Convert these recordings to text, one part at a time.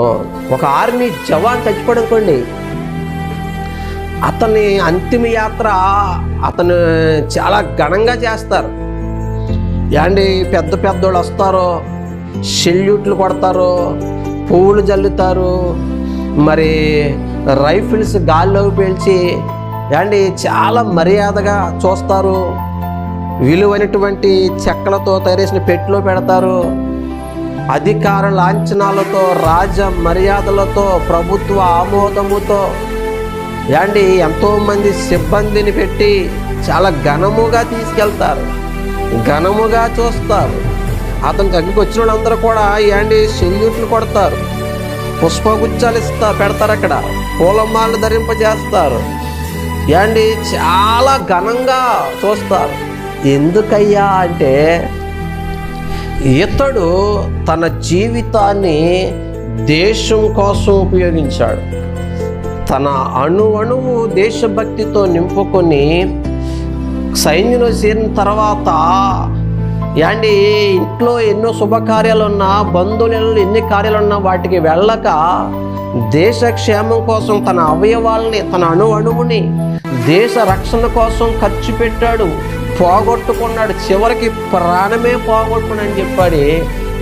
ఒక ఆర్మీ జవాన్ చచ్చిపోయాడు అనుకోండి, అతని అంతిమ యాత్ర అతను చాలా ఘనంగా చేస్తారు. ఏండి పెద్ద పెద్దోళ్ళు వస్తారు, సెల్యూట్లు కొడతారు, పువ్వులు జల్లుతారు, మరి రైఫిల్స్ గాల్లోకి పేల్చి ఏండి చాలా మర్యాదగా చూస్తారు. విలువైనటువంటి చెక్కలతో తయారు చేసిన పెట్టెలో పెడతారు. అధికార లాంఛనాలతో, రాజ మర్యాదలతో, ప్రభుత్వ ఆమోదముతో ఏండి ఎంతోమంది సిబ్బందిని పెట్టి చాలా ఘనముగా తీసుకెళ్తారు, ఘనముగా చూస్తారు. అతనికి అగ్గికి వచ్చిన వాళ్ళందరూ కూడా ఏండి సెల్యూట్లు కొడతారు, పుష్పగుచ్చాలు పెడతారు, అక్కడ పూలమాలను ధరింపజేస్తారు. ఏండి చాలా ఘనంగా చూస్తారు. ఎందుకయ్యా అంటే ఇతడు తన జీవితాన్ని దేశం కోసం ఉపయోగించాడు. తన అణువు దేశభక్తితో నింపుకొని సైన్యంలో చేరిన తర్వాత ఏండి ఇంట్లో ఎన్నో శుభకార్యాలున్నా, బంధువులలో ఎన్ని కార్యాలున్నా వాటికి వెళ్ళక దేశ క్షేమం కోసం తన అవయవాల్ని, తన అణువుని దేశ రక్షణ కోసం ఖర్చు పెట్టాడు, పోగొట్టుకున్నాడు. చివరికి ప్రాణమే పోగొట్టుకుని చెప్పాడు.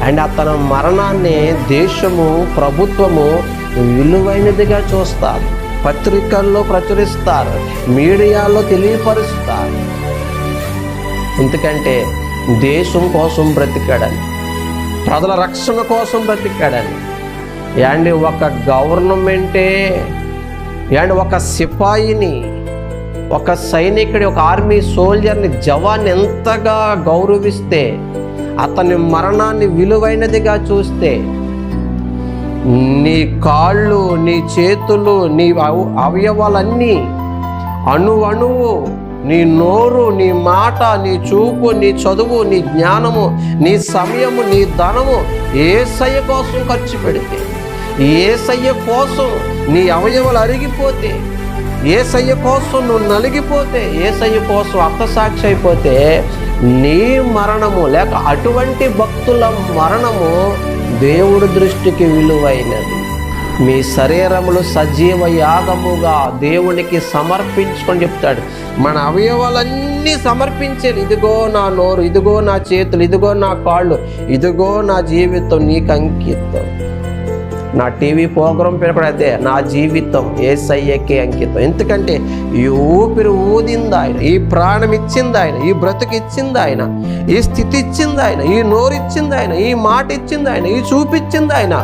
అండ్ అతని మరణాన్ని దేశము, ప్రభుత్వము విలువైనదిగా చూస్తారు, పత్రికల్లో ప్రచురిస్తారు, మీడియాలో తెలియపరుస్తారు. ఎందుకంటే దేశం కోసం బ్రతికాడని, ప్రజల రక్షణ కోసం బ్రతికాడని. అండ్ ఒక గవర్నమెంటే అండ్ ఒక సిపాయిని, ఒక సైనికుడి, ఒక ఆర్మీ సోల్జర్ని, జవాన్ని ఎంతగా గౌరవిస్తే, అతని మరణాన్ని విలువైనదిగా చూస్తే, నీ కాళ్ళు, నీ చేతులు, నీ అవయవాలన్నీ, అణువు, నీ నోరు, నీ మాట, నీ చూపు, నీ చదువు, నీ జ్ఞానము, నీ సమయము, నీ ధనము యేసయ్య కోసం ఖర్చు పెడితే, యేసయ్య కోసం నీ అవయవాలు అరిగిపోతే, యేసయ్య కోసం నువ్వు నలిగిపోతే, యేసయ్య కోసం అర్థసాక్షి అయిపోతే, నీ మరణము లేక అటువంటి భక్తుల మరణము దేవుడి దృష్టికి విలువైనది. మీ శరీరములు సజీవ యాగముగా దేవునికి సమర్పించుకొని చెప్తాడు. మన అవయవాలన్నీ సమర్పించాలి. ఇదిగో నా నోరు, ఇదిగో నా చేతులు, ఇదిగో నా కాళ్ళు, ఇదిగో నా జీవితం నీకు అంకితం. నా టీవీ ప్రోగ్రాం పేరు కూడా అదే, నా జీవితం యేసయ్యకే అంకితం. ఎందుకంటే ఈ ఊపిరి ఊదింది ఆయన, ఈ ప్రాణం ఇచ్చింది ఆయన, ఈ బ్రతుకు ఇచ్చింది ఆయన, ఈ స్థితి ఇచ్చింది ఆయన, ఈ నోరు ఇచ్చింది ఆయన, ఈ మాట ఇచ్చింది ఆయన, ఈ చూపిచ్చింది ఆయన.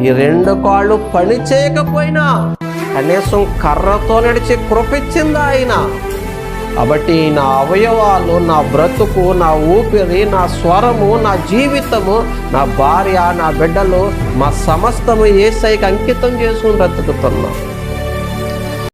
ఈ రెండు కాళ్ళు పని చేయకపోయినా కనీసం కర్రతో నడిచే కృప ఇచ్చింది ఆయన. కాబట్టి నా అవయవాలు, నా బ్రతుకు, నా ఊపిరి, నా స్వరము, నా జీవితము, నా భార్య, నా బిడ్డలు, మా సమస్తము యేసయ్యకి అంకితం చేసుకుని బ్రతుకుతున్నాం.